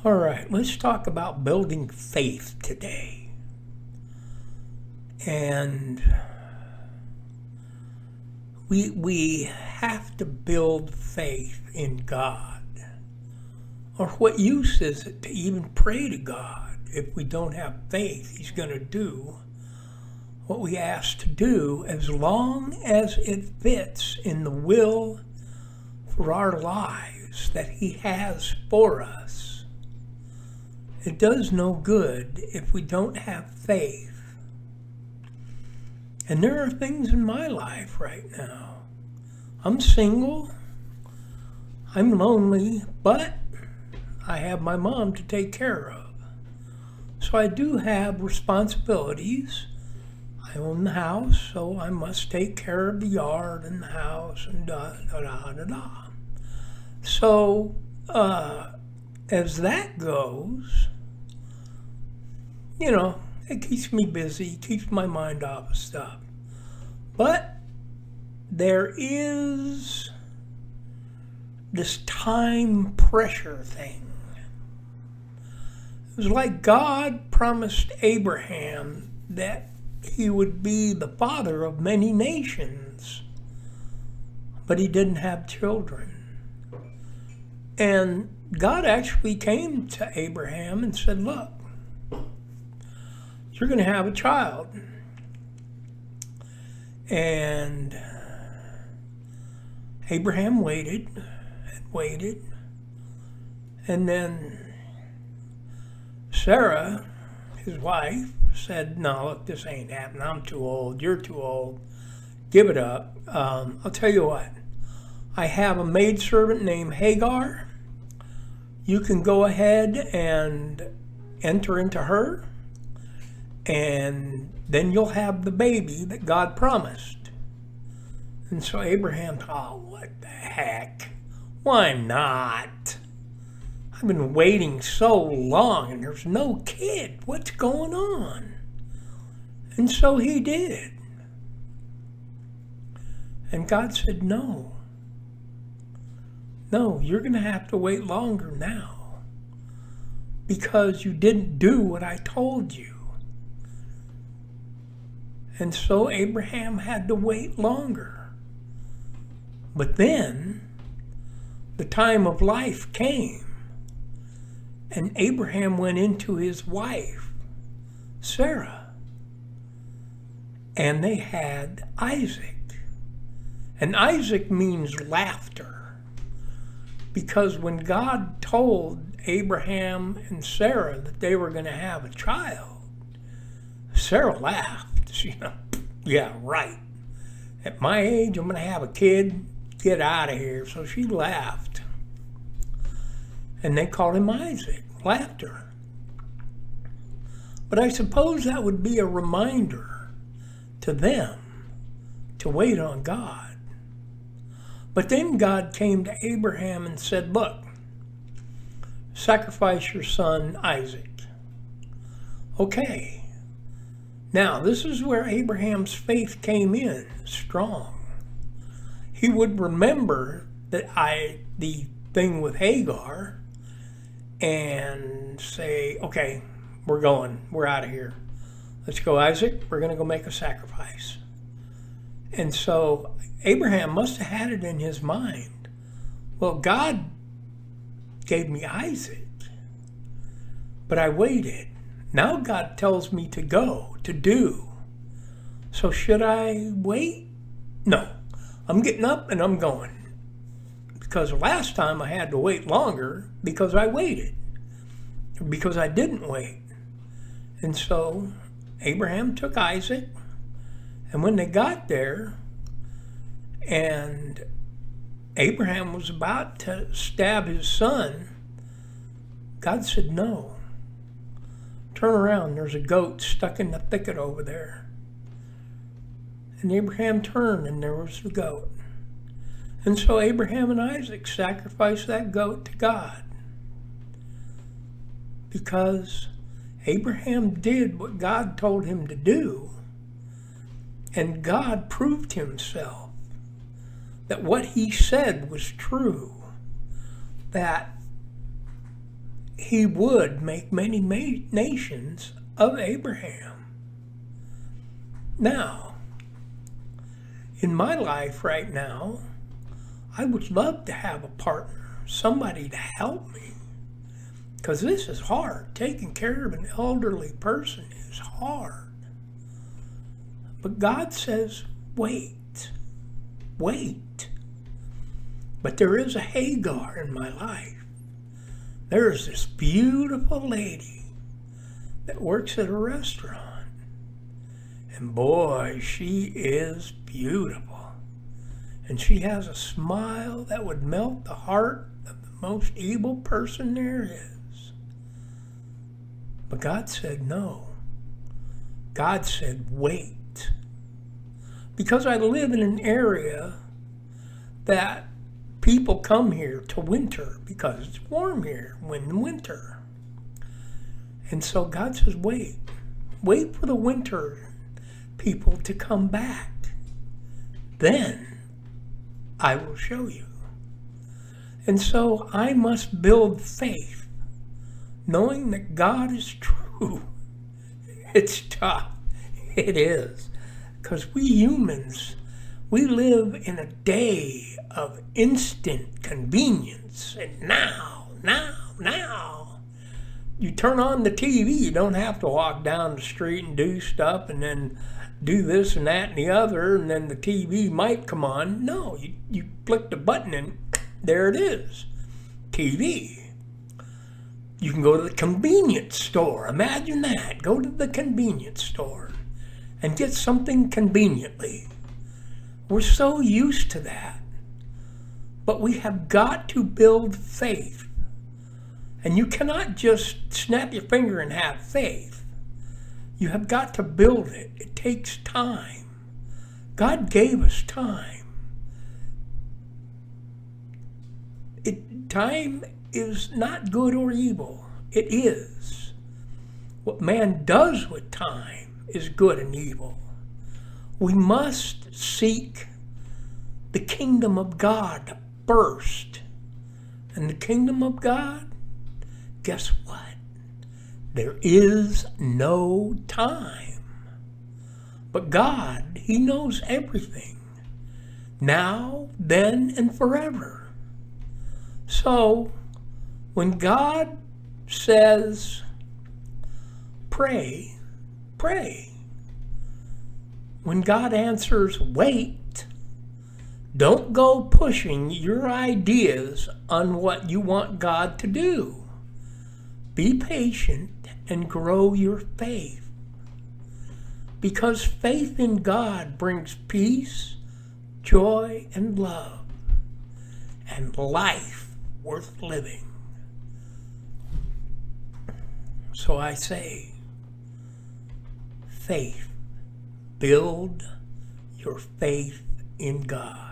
All right, let's talk about building faith today. And we have to build faith in God. Or what use is it to even pray to God if we don't have faith He's going to do what we ask to do, as long as it fits in the will for our lives that He has for us. It does no good if we don't have faith. And there are things in my life right now. I'm single, I'm lonely, but I have my mom to take care of. So I do have responsibilities. I own the house, so I must take care of the yard and the house and da-da-da-da-da. So, as that goes, it keeps me busy, keeps my mind off of stuff. But there is this time pressure thing. It was like God promised Abraham that he would be the father of many nations, but he didn't have children. And God actually came to Abraham and said, look, you're going to have a child. And Abraham waited and waited. And then Sarah, his wife, said, no, look, this ain't happening. I'm too old. You're too old. Give it up. I'll tell you what. I have a maidservant named Hagar. You can go ahead and enter into her, and then you'll have the baby that God promised. And so Abraham thought, oh, what the heck? Why not? I've been waiting so long and there's no kid. What's going on? And so he did. And God said, no, you're going to have to wait longer now because you didn't do what I told you. And so Abraham had to wait longer. But then the time of life came, and Abraham went into his wife, Sarah, and they had Isaac. And Isaac means laughter, because when God told Abraham and Sarah that they were going to have a child, Sarah laughed. Yeah, right. At my age, I'm going to have a kid. Get out of here. So she laughed. And they called him Isaac. Laughter. But I suppose that would be a reminder to them to wait on God. But then God came to Abraham and said, look, sacrifice your son Isaac. Okay. Now, this is where Abraham's faith came in strong. He would remember that the thing with Hagar and say, okay, we're out of here. Let's go, Isaac, we're going to go make a sacrifice. And so Abraham must have had it in his mind. Well, God gave me Isaac, but I waited. Now God tells me to go, to do. So should I wait? No. I'm getting up and I'm going. Because last time I had to wait longer because I waited. Because I didn't wait. And so Abraham took Isaac. And when they got there, and Abraham was about to stab his son, God said, no. Turn around, there's a goat stuck in the thicket over there. And Abraham turned and there was the goat. And so Abraham and Isaac sacrificed that goat to God. Because Abraham did what God told him to do. And God proved himself that what he said was true. That he would make many nations of Abraham. Now, in my life right now, I would love to have a partner, somebody to help me. Because this is hard. Taking care of an elderly person is hard. But God says, wait. But there is a Hagar in my life. There is this beautiful lady that works at a restaurant. And boy, she is beautiful. And she has a smile that would melt the heart of the most evil person there is. But God said no. God said wait. Because I live in an area that people come here to winter because it's warm here in winter. And so God says wait. Wait for the winter people to come back. Then I will show you. And so I must build faith, knowing that God is true. It's tough. It is. Because we humans, we live in a day of instant convenience. And now. You turn on the TV, you don't have to walk down the street and do stuff and then do this and that and the other, and then the TV might come on. No, you click the button and there it is. TV. You can go to the convenience store. Imagine that. Go to the convenience store and get something conveniently. We're so used to that. But we have got to build faith. And you cannot just snap your finger and have faith. You have got to build it. It takes time. God gave us time. Time is not good or evil. It is. What man does with time is good and evil. We must seek the kingdom of God first. And the kingdom of God, guess what? There is no time. But God, He knows everything. Now, then, and forever. So, when God says, pray, pray. When God answers, wait, don't go pushing your ideas on what you want God to do. Be patient and grow your faith. Because faith in God brings peace, joy, and love, and life worth living. So I say, faith. Build your faith in God.